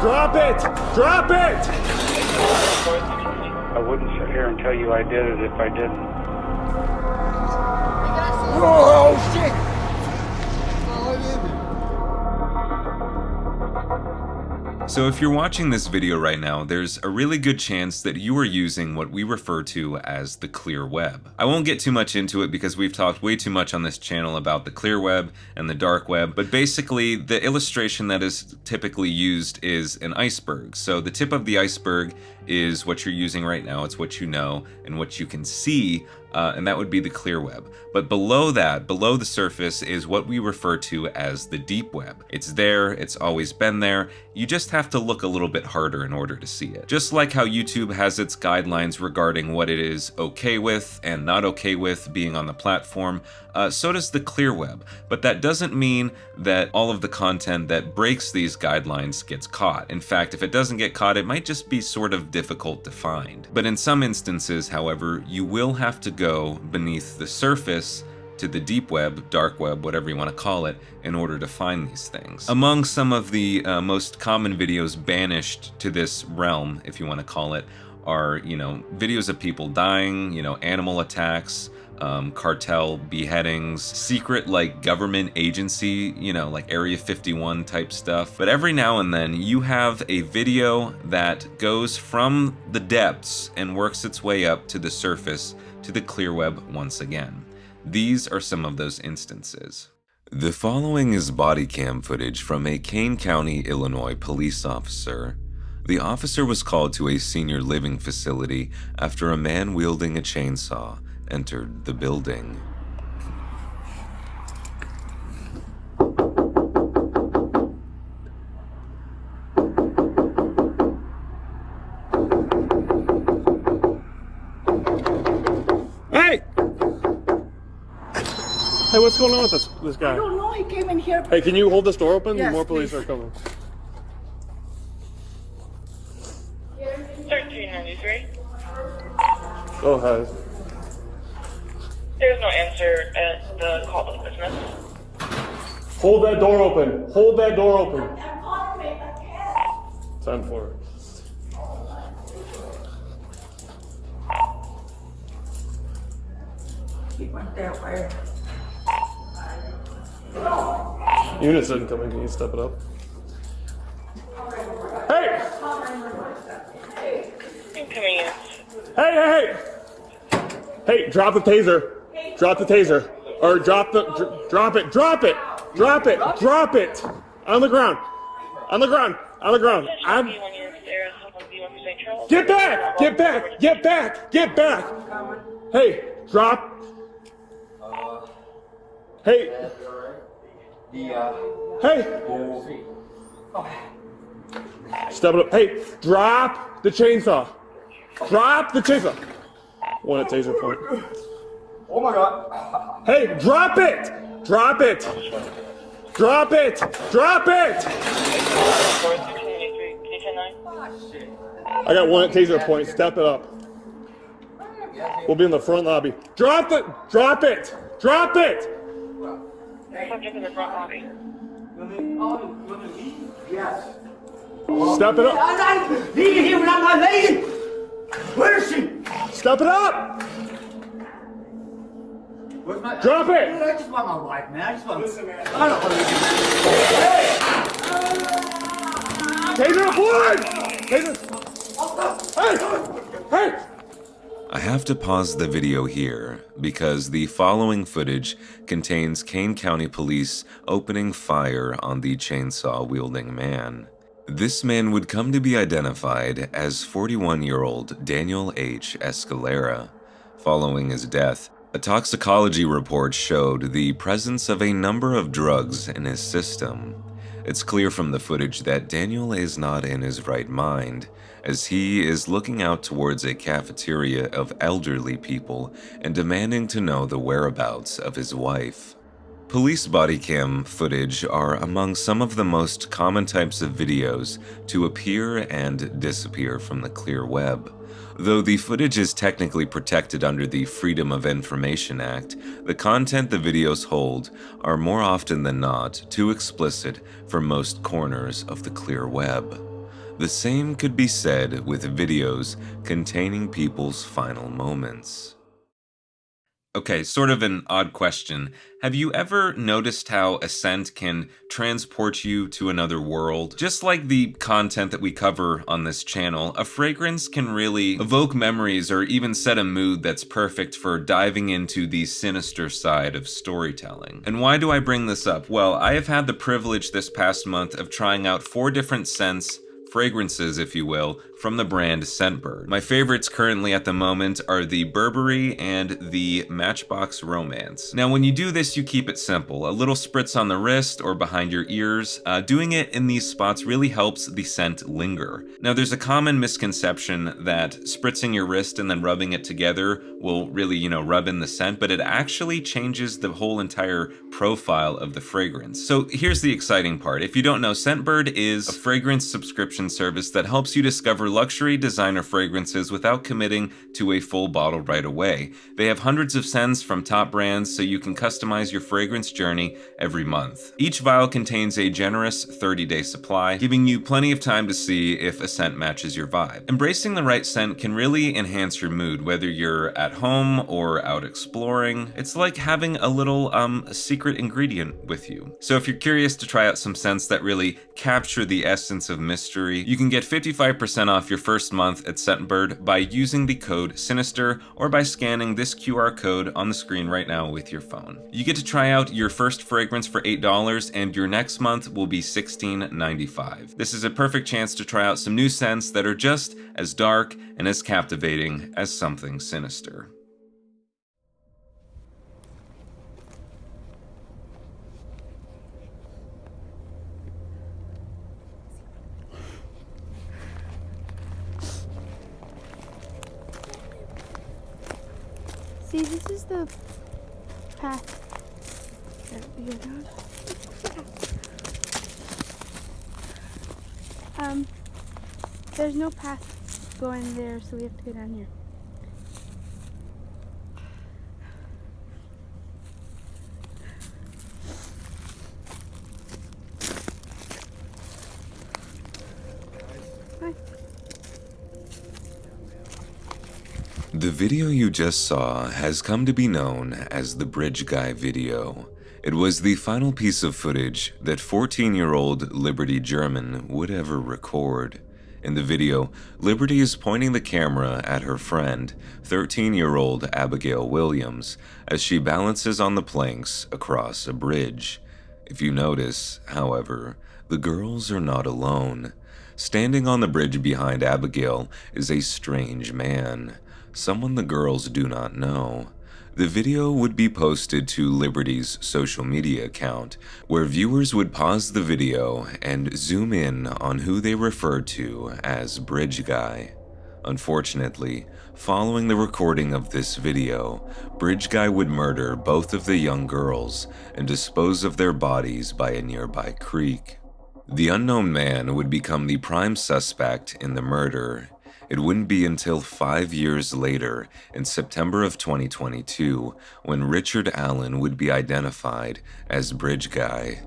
Drop it! Drop it! I wouldn't sit here and tell you I did it if I didn't. Oh, shit! So if you're watching this video right now, there's a really good chance that you are using what we refer to as the clear web. I won't get too much into it because we've talked way too much on this channel about the clear web and the dark web, but basically the illustration that is typically used is an iceberg. So the tip of the iceberg is what you're using right now, it's what you know and what you can see, and that would be the clear web. But below that, below the surface, is what we refer to as the deep web. It's there, it's always been there, you just have to look a little bit harder in order to see it. Just like how YouTube has its guidelines regarding what it is okay with and not okay with being on the platform, so does the clear web. But that doesn't mean that all of the content that breaks these guidelines gets caught. In fact, if it doesn't get caught, it might just be sort of difficult to find. But in some instances, however, you will have to go beneath the surface to the deep web, dark web, whatever you want to call it, in order to find these things. Among some of the most common videos banished to this realm, if you want to call it, are, videos of people dying, animal attacks, cartel beheadings, secret government agency, like Area 51 type stuff. But every now and then you have a video that goes from the depths and works its way up to the surface to the clear web once again. These are some of those instances. The following is body cam footage from a Kane County, Illinois police officer. The officer was called to a senior living facility after a man wielding a chainsaw entered the building. Hey! Hey, what's going on with this guy? I don't know, he came in here. Hey, can you hold this door open? Yes, More police please. are coming. 1393. Go ahead. There's no answer at the call of business. Hold that door open. Hold that door open. 10-4. He went that way. Units didn't come in. Can you step it up? Hey! Inconvenience. Hey! Hey, drop the taser. Drop the taser. Or drop it. Drop it. Drop it. On the ground. I'm... Get back! Hey, drop. Hey. Hey. Step it up. Hey, drop the chainsaw. One at taser point. Oh my god. Hey, drop it! I got one at taser point. Step it up. We'll be in the front lobby. Drop it! Subject in the front lobby. Yes. Step it up. I need to hear without my lady. Where is she? Step it up! Where's my... Drop it! Dude, I just want my wife, man. I just want... Listen, man. I don't want to... Taser one! Hey! I have to pause the video here because the following footage contains Kane County Police opening fire on the chainsaw-wielding man. This man would come to be identified as 41-year-old Daniel H. Escalera. Following his death, a toxicology report showed the presence of a number of drugs in his system. It's clear from the footage that Daniel is not in his right mind, as he is looking out towards a cafeteria of elderly people and demanding to know the whereabouts of his wife. Police body cam footage are among some of the most common types of videos to appear and disappear from the clear web. Though the footage is technically protected under the Freedom of Information Act, the content the videos hold are more often than not too explicit for most corners of the clear web. The same could be said with videos containing people's final moments. Okay, sort of an odd question. Have you ever noticed how a scent can transport you to another world? Just like the content that we cover on this channel, a fragrance can really evoke memories or even set a mood that's perfect for diving into the sinister side of storytelling. And why do I bring this up? Well, I have had the privilege this past month of trying out 4 different scents, fragrances if you will, from the brand ScentBird. My favorites currently at the moment are the Burberry and the Matchbox Romance. Now when you do this, you keep it simple. A little spritz on the wrist or behind your ears. Doing it in these spots really helps the scent linger. Now there's a common misconception that spritzing your wrist and then rubbing it together will really, rub in the scent, but it actually changes the whole entire profile of the fragrance. So here's the exciting part. If you don't know, ScentBird is a fragrance subscription service that helps you discover luxury designer fragrances without committing to a full bottle right away. They have hundreds of scents from top brands, so you can customize your fragrance journey every month. Each vial contains a generous 30-day supply, giving you plenty of time to see if a scent matches your vibe. Embracing the right scent can really enhance your mood, whether you're at home or out exploring. It's like having a little secret ingredient with you. So if you're curious to try out some scents that really capture the essence of mystery, you can get 55% off your first month at ScentBird by using the code Sinister or by scanning this QR code on the screen right now with your phone. You get to try out your first fragrance for $8 and your next month will be $16.95. This is a perfect chance to try out some new scents that are just as dark and as captivating as something sinister. See, this is the path that we go down. There's no path going there, so we have to go down here. Bye. The video you just saw has come to be known as the Bridge Guy video. It was the final piece of footage that 14-year-old Liberty German would ever record. In the video, Liberty is pointing the camera at her friend, 13-year-old Abigail Williams, as she balances on the planks across a bridge. If you notice, however, the girls are not alone. Standing on the bridge behind Abigail is a strange man, someone the girls do not know. The video would be posted to Liberty's social media account, where viewers would pause the video and zoom in on who they refer to as Bridge Guy. Unfortunately, following the recording of this video, Bridge Guy would murder both of the young girls and dispose of their bodies by a nearby creek. The unknown man would become the prime suspect in the murder. It wouldn't be until 5 years later, in September of 2022, when Richard Allen would be identified as Bridge Guy.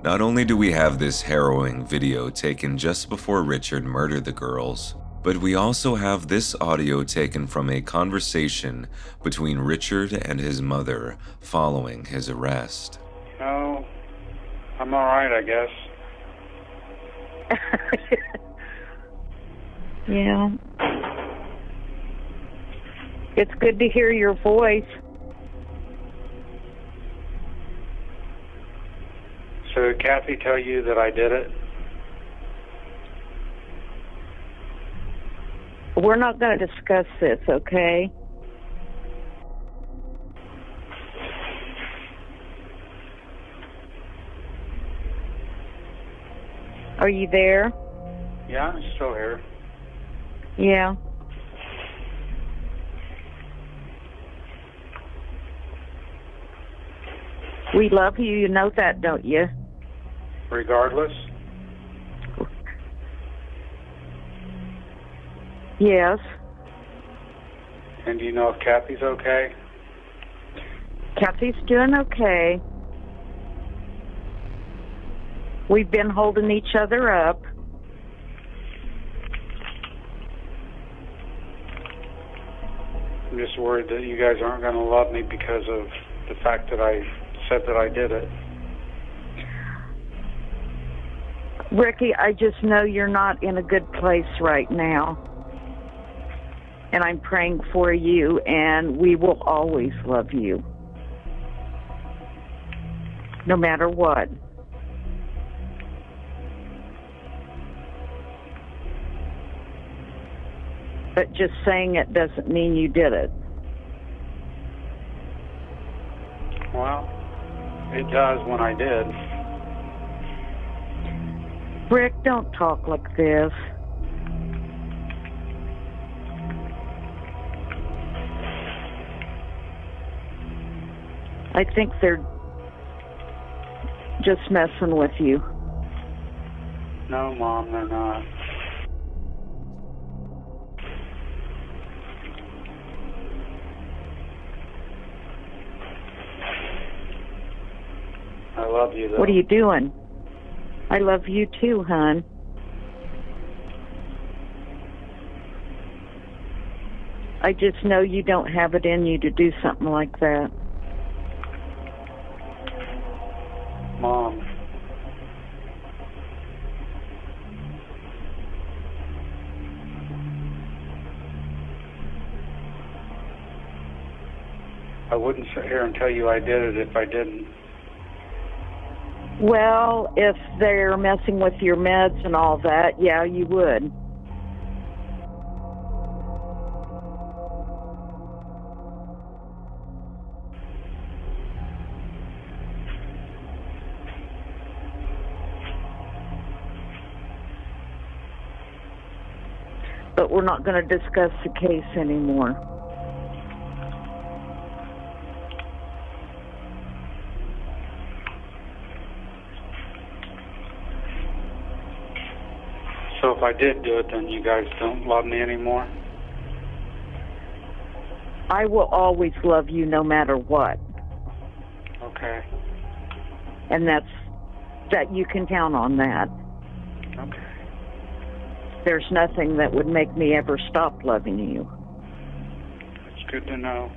Not only do we have this harrowing video taken just before Richard murdered the girls, but we also have this audio taken from a conversation between Richard and his mother following his arrest. No, I'm all right, I guess. Yeah. It's good to hear your voice. So did Kathy tell you that I did it? We're not going to discuss this, okay? Are you there? Yeah, I'm still here. Yeah. We love you, you know that, don't you? Regardless? Yes. And do you know if Kathy's okay? Kathy's doing okay. We've been holding each other up. I'm just worried that you guys aren't going to love me because of the fact that I said that I did it. Ricky, I just know you're not in a good place right now. And I'm praying for you, and we will always love you. No matter what. But just saying it doesn't mean you did it. Well, it does when I did. Rick, don't talk like this. I think they're just messing with you. No, Mom, they're not. I love you, though. What are you doing? I love you too, hon. I just know you don't have it in you to do something like that. Mom. I wouldn't sit here and tell you I did it if I didn't. Well, if they're messing with your meds and all that, yeah, you would. But we're not going to discuss the case anymore. So if I did do it, then you guys don't love me anymore? I will always love you no matter what. Okay. And that you can count on that. Okay. There's nothing that would make me ever stop loving you. That's good to know.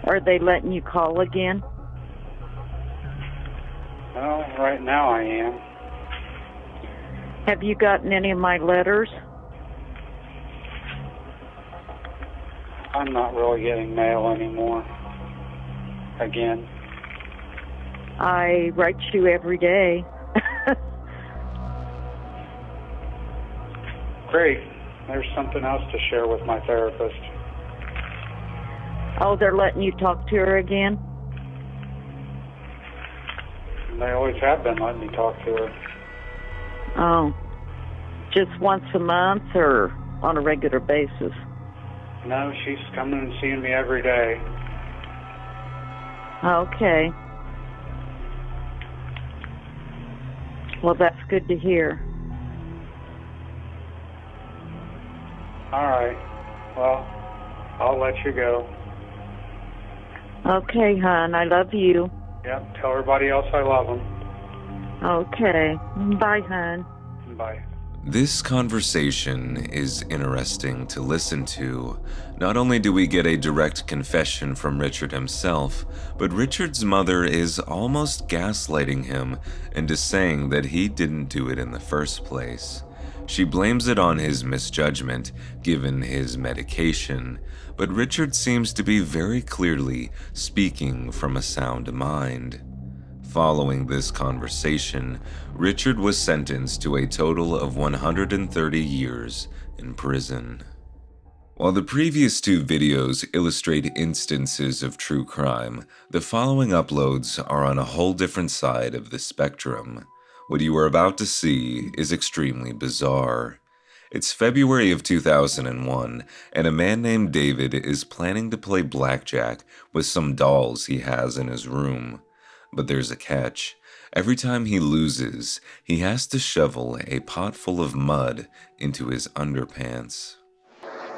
Are they letting you call again? Well, right now I am. Have you gotten any of my letters? I'm not really getting mail anymore. Again. I write you every day. Great. There's something else to share with my therapist. Oh, they're letting you talk to her again? They always have been letting me talk to her. Oh. Just once a month or on a regular basis? No, she's coming and seeing me every day. Okay. Well, that's good to hear. All right. Well, I'll let you go. Okay, hon. I love you. Yep. Tell everybody else I love them. Okay. Bye, hon. Bye. This conversation is interesting to listen to. Not only do we get a direct confession from Richard himself, but Richard's mother is almost gaslighting him into saying that he didn't do it in the first place. She blames it on his misjudgment, given his medication, but Richard seems to be very clearly speaking from a sound mind. Following this conversation, Richard was sentenced to a total of 130 years in prison. While the previous two videos illustrate instances of true crime, the following uploads are on a whole different side of the spectrum. What you are about to see is extremely bizarre. It's February of 2001, and a man named David is planning to play blackjack with some dolls he has in his room. But there's a catch. Every time he loses, he has to shovel a pot full of mud into his underpants.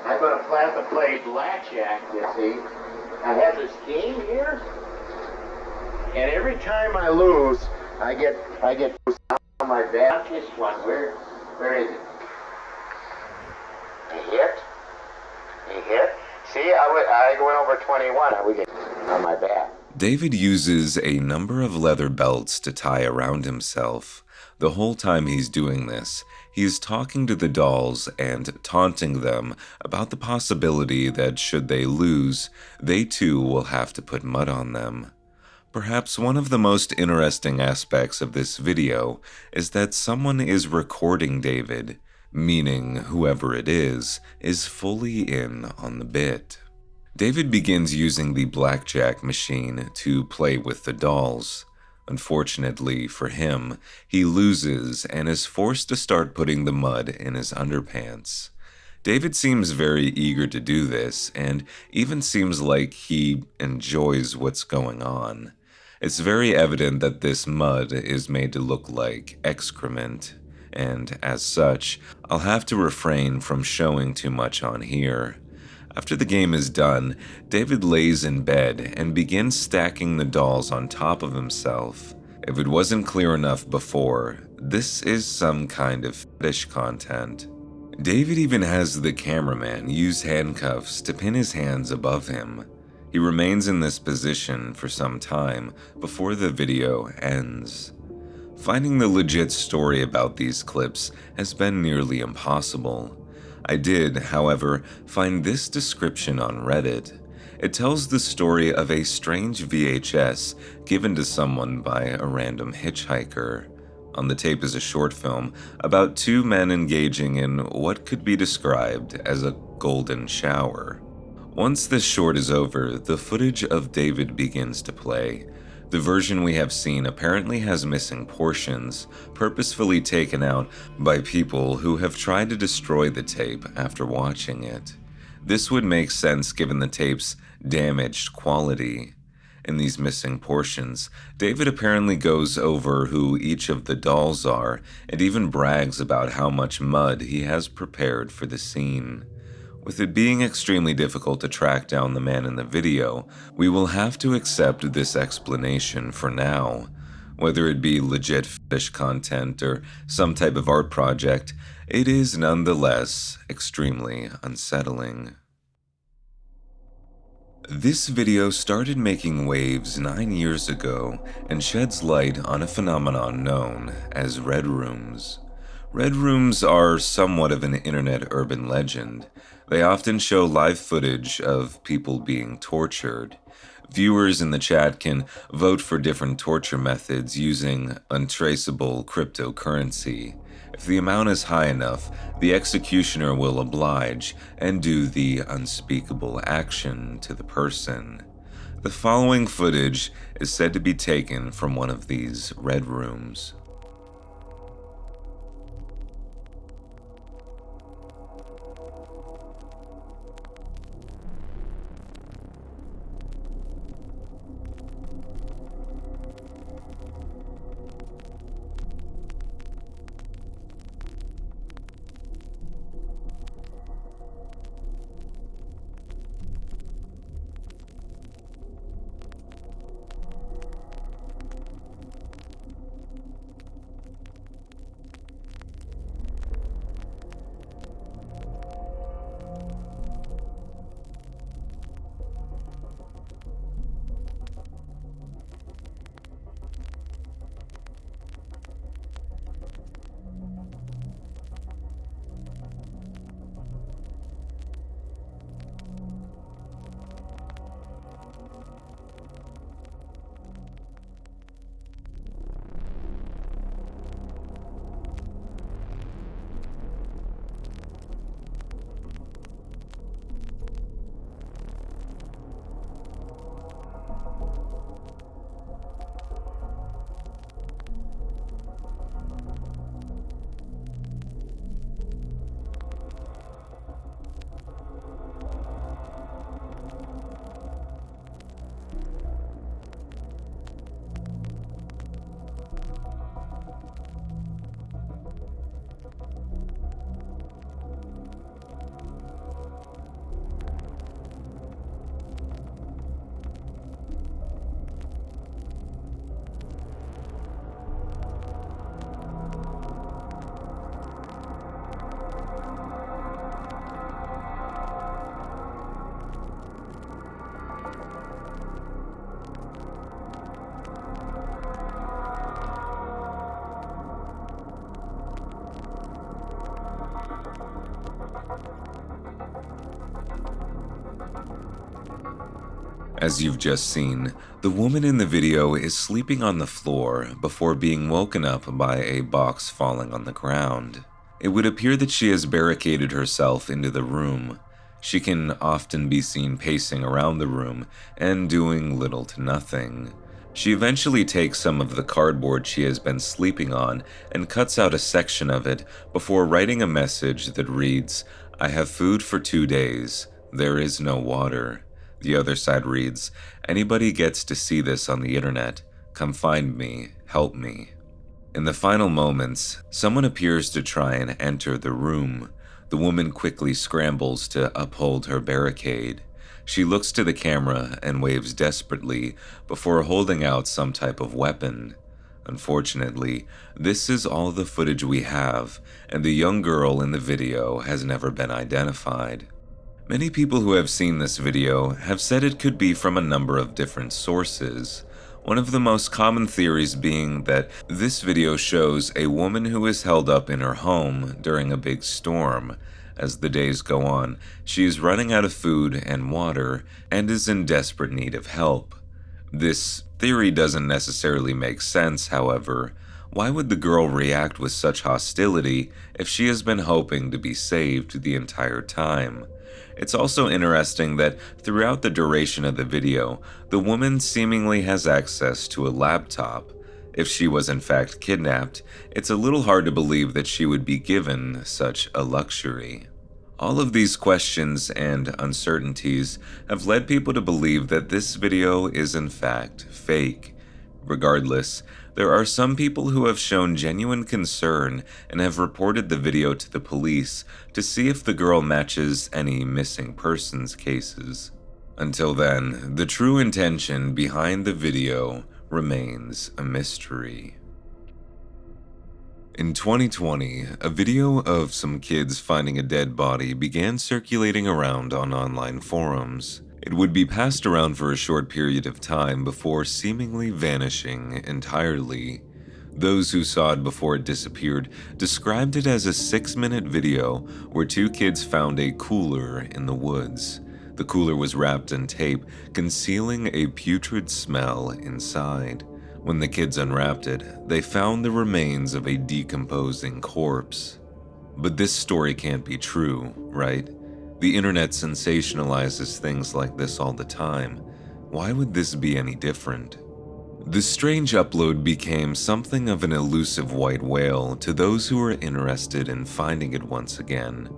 I'm going to plan to play blackjack, you see. I have this game here, and every time I lose, I get on my back. This one, where is it? He hit. See, I went over 21. I would get on my back. David uses a number of leather belts to tie around himself. The whole time he's doing this, he's talking to the dolls and taunting them about the possibility that should they lose, they too will have to put mud on them. Perhaps one of the most interesting aspects of this video is that someone is recording David, meaning whoever it is fully in on the bit. David begins using the blackjack machine to play with the dolls. Unfortunately for him, he loses and is forced to start putting the mud in his underpants. David seems very eager to do this, and even seems like he enjoys what's going on. It's very evident that this mud is made to look like excrement, and as such, I'll have to refrain from showing too much on here. After the game is done, David lays in bed and begins stacking the dolls on top of himself. If it wasn't clear enough before, this is some kind of fetish content. David even has the cameraman use handcuffs to pin his hands above him. He remains in this position for some time before the video ends. Finding the legit story about these clips has been nearly impossible. I did, however, find this description on Reddit. It tells the story of a strange VHS given to someone by a random hitchhiker. On the tape is a short film about two men engaging in what could be described as a golden shower. Once this short is over, the footage of David begins to play. The version we have seen apparently has missing portions, purposefully taken out by people who have tried to destroy the tape after watching it. This would make sense given the tape's damaged quality. In these missing portions, David apparently goes over who each of the dolls are and even brags about how much mud he has prepared for the scene. With it being extremely difficult to track down the man in the video, we will have to accept this explanation for now. Whether it be legit fetish content or some type of art project, it is nonetheless extremely unsettling. This video started making waves 9 years ago and sheds light on a phenomenon known as red rooms. Red rooms are somewhat of an internet urban legend. They often show live footage of people being tortured. Viewers in the chat can vote for different torture methods using untraceable cryptocurrency. If the amount is high enough, the executioner will oblige and do the unspeakable action to the person. The following footage is said to be taken from one of these red rooms. As you've just seen, the woman in the video is sleeping on the floor before being woken up by a box falling on the ground. It would appear that she has barricaded herself into the room. She can often be seen pacing around the room and doing little to nothing. She eventually takes some of the cardboard she has been sleeping on and cuts out a section of it before writing a message that reads, "I have food for 2 days. There is no water." The other side reads, "Anybody gets to see this on the internet. Come find me. Help me." In the final moments, someone appears to try and enter the room. The woman quickly scrambles to uphold her barricade. She looks to the camera and waves desperately before holding out some type of weapon. Unfortunately, this is all the footage we have, and the young girl in the video has never been identified. Many people who have seen this video have said it could be from a number of different sources. One of the most common theories being that this video shows a woman who is held up in her home during a big storm. As the days go on, she is running out of food and water and is in desperate need of help. This theory doesn't necessarily make sense, however. Why would the girl react with such hostility if she has been hoping to be saved the entire time? It's also interesting that throughout the duration of the video, the woman seemingly has access to a laptop. If she was in fact kidnapped, it's a little hard to believe that she would be given such a luxury. All of these questions and uncertainties have led people to believe that this video is in fact fake. Regardless, there are some people who have shown genuine concern and have reported the video to the police to see if the girl matches any missing persons cases. Until then, the true intention behind the video remains a mystery. In 2020, a video of some kids finding a dead body began circulating around on online forums. It would be passed around for a short period of time before seemingly vanishing entirely. Those who saw it before it disappeared described it as a 6-minute video where 2 kids found a cooler in the woods. The cooler was wrapped in tape, concealing a putrid smell inside. When the kids unwrapped it, they found the remains of a decomposing corpse. But this story can't be true, right? The internet sensationalizes things like this all the time. Why would this be any different? The strange upload became something of an elusive white whale to those who were interested in finding it once again.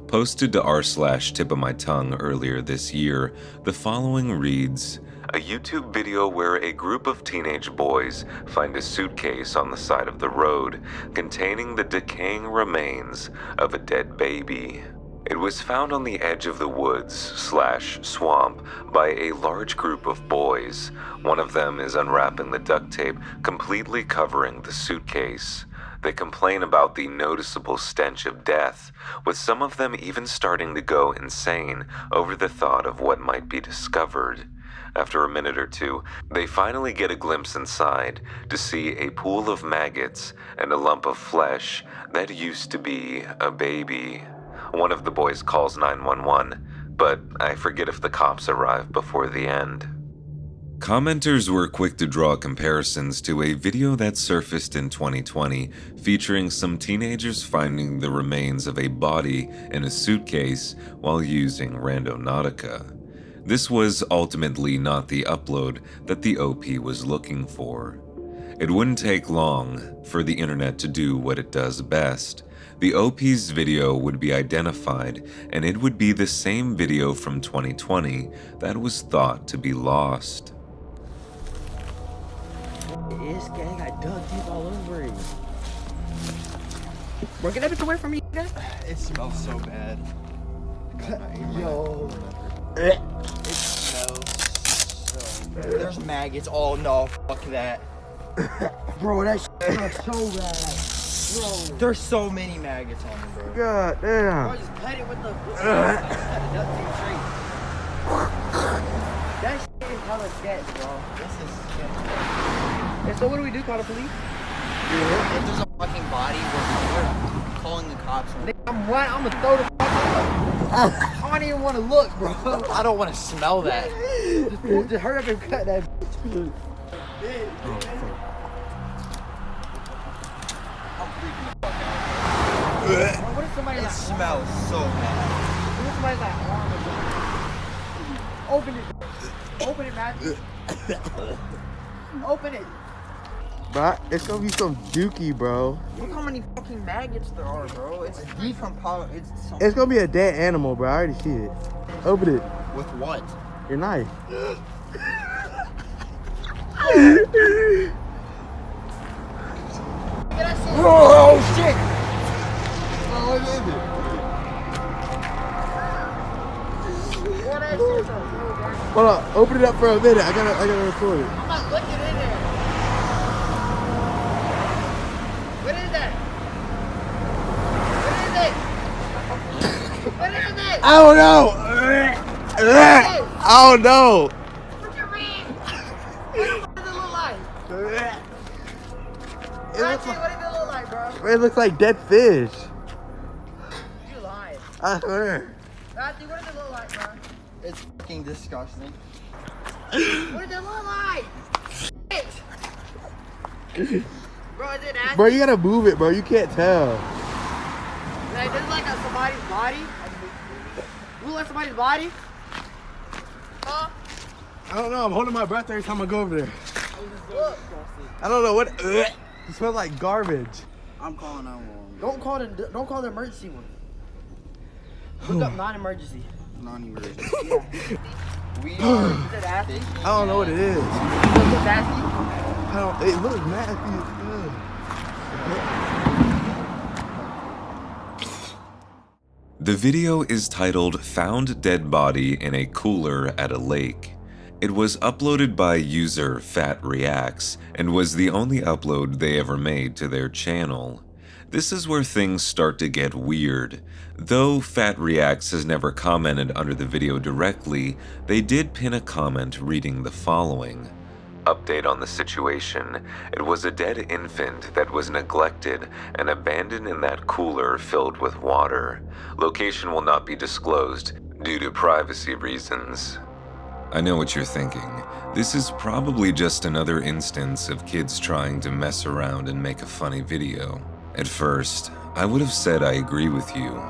Posted to r/tipofmytongue earlier this year, the following reads, "A YouTube video where a group of teenage boys find a suitcase on the side of the road containing the decaying remains of a dead baby. It was found on the edge of the woods/swamp by a large group of boys. One of them is unwrapping the duct tape, completely covering the suitcase. They complain about the noticeable stench of death, with some of them even starting to go insane over the thought of what might be discovered. After a minute or two, they finally get a glimpse inside to see a pool of maggots and a lump of flesh that used to be a baby. One of the boys calls 911, but I forget if the cops arrive before the end." Commenters were quick to draw comparisons to a video that surfaced in 2020 featuring some teenagers finding the remains of a body in a suitcase while using Randonautica. This was ultimately not the upload that the OP was looking for. It wouldn't take long for the internet to do what it does best. The OP's video would be identified, and it would be the same video from 2020 that was thought to be lost. This guy got duct tape all over it. Bro, get that bitch away from me, guys. It smells so bad. Yo. It smells so bad. There's maggots. Oh no, fuck that. Bro, that shit smells so bad. Bro. There's so many maggots on it, bro. God damn. Bro, just cut it with the duct tape straight. That shit is hella sketch, bro. This is sketch. And so what do we do? Call the police? If there's a fucking body, we're calling the cops. I'm what? I'm gonna throw the fuck up. don't even want to look, bro. I don't want to smell that. Just hurry up and cut that. What if somebody smells so bad? What if somebody's like arm or something? Open it. Open it, Matthew. Open it. Bro, it's gonna be some dookie, bro. Look how many fucking maggots there are, bro. It's decomposed. It's gonna be a dead animal, bro. I already see it. Open it. With what? Your knife. Oh shit! What is it? What is it? Hold on, open it up for a minute. I gotta record it. I'm not looking in there. What is that? What is it? What is it? I don't know. I don't know. What you mean? What does it look like? It looks What does it look like, bro? It looks like dead fish. You lying. I swear. Matthew, what does it look like, bro? It's fucking disgusting. What does it look like? Shit. Bro, is it nasty? Bro, you gotta move it, bro. You can't tell. Like, this is like somebody's body. Look like somebody's body. Huh? I don't know. I'm holding my breath every time I go over there. Look. I don't know what. It smells like garbage. I'm calling 911. Don't call the emergency one. Look up non-emergency. Non-emergency. Yeah. We are. Is it nasty? I don't know what it is. Is it nasty? I don't. It looks nasty as The video is titled "Found Dead Body in a Cooler at a Lake." It was uploaded by user Fat Reacts and was the only upload they ever made to their channel. This is where things start to get weird. Though Fat Reacts has never commented under the video directly, they did pin a comment reading the following. Update on the situation. It was a dead infant that was neglected and abandoned in that cooler filled with water. Location will not be disclosed due to privacy reasons. I know what you're thinking. This is probably just another instance of kids trying to mess around and make a funny video. At first, I would have said I agree with you,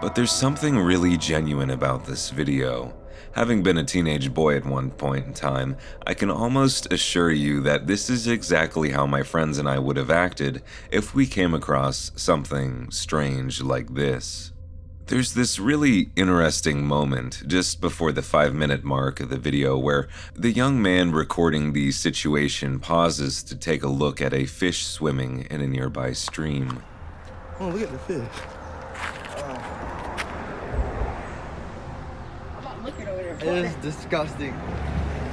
but there's something really genuine about this video. Having been a teenage boy at one point in time, I can almost assure you that this is exactly how my friends and I would have acted if we came across something strange like this. There's this really interesting moment just before the 5-minute mark of the video where the young man recording the situation pauses to take a look at a fish swimming in a nearby stream. Oh, look at the fish. It is disgusting.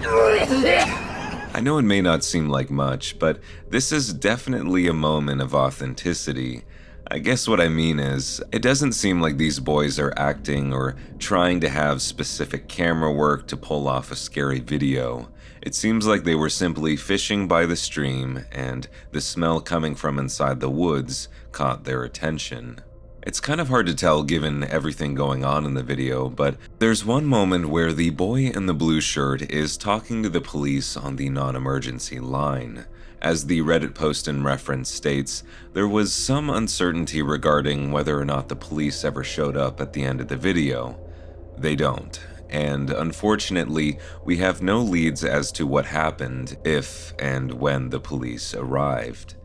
I know it may not seem like much, but this is definitely a moment of authenticity. I guess what I mean is, it doesn't seem like these boys are acting or trying to have specific camera work to pull off a scary video. It seems like they were simply fishing by the stream, and the smell coming from inside the woods caught their attention. It's kind of hard to tell given everything going on in the video, but there's one moment where the boy in the blue shirt is talking to the police on the non-emergency line. As the Reddit post in reference states, there was some uncertainty regarding whether or not the police ever showed up at the end of the video. They don't, and unfortunately, we have no leads as to what happened if and when the police arrived.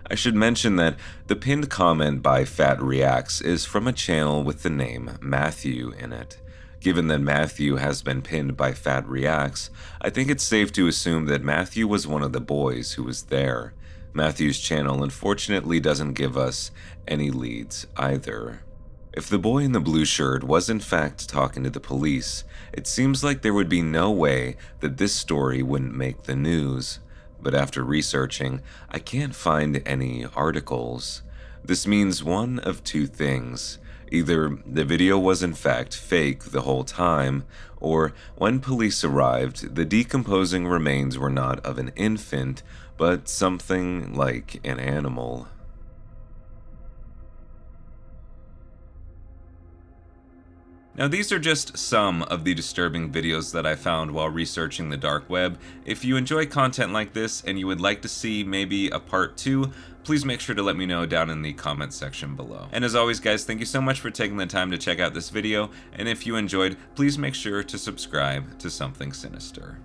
I should mention that the pinned comment by Fat Reacts is from a channel with the name Matthew in it. Given that Matthew has been pinned by Fat Reacts, I think it's safe to assume that Matthew was one of the boys who was there. Matthew's channel unfortunately doesn't give us any leads either. If the boy in the blue shirt was in fact talking to the police, it seems like there would be no way that this story wouldn't make the news. But after researching, I can't find any articles. This means one of two things. Either the video was in fact fake the whole time, or when police arrived, the decomposing remains were not of an infant, but something like an animal. Now these are just some of the disturbing videos that I found while researching the dark web. If you enjoy content like this and you would like to see maybe a part 2, please make sure to let me know down in the comment section below. And as always guys, thank you so much for taking the time to check out this video, and if you enjoyed, please make sure to subscribe to Something Sinister.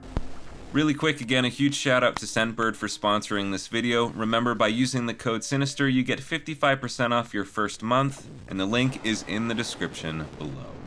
Really quick, again, a huge shout out to ScentBird for sponsoring this video. Remember, by using the code Sinister, you get 55% off your first month, and the link is in the description below.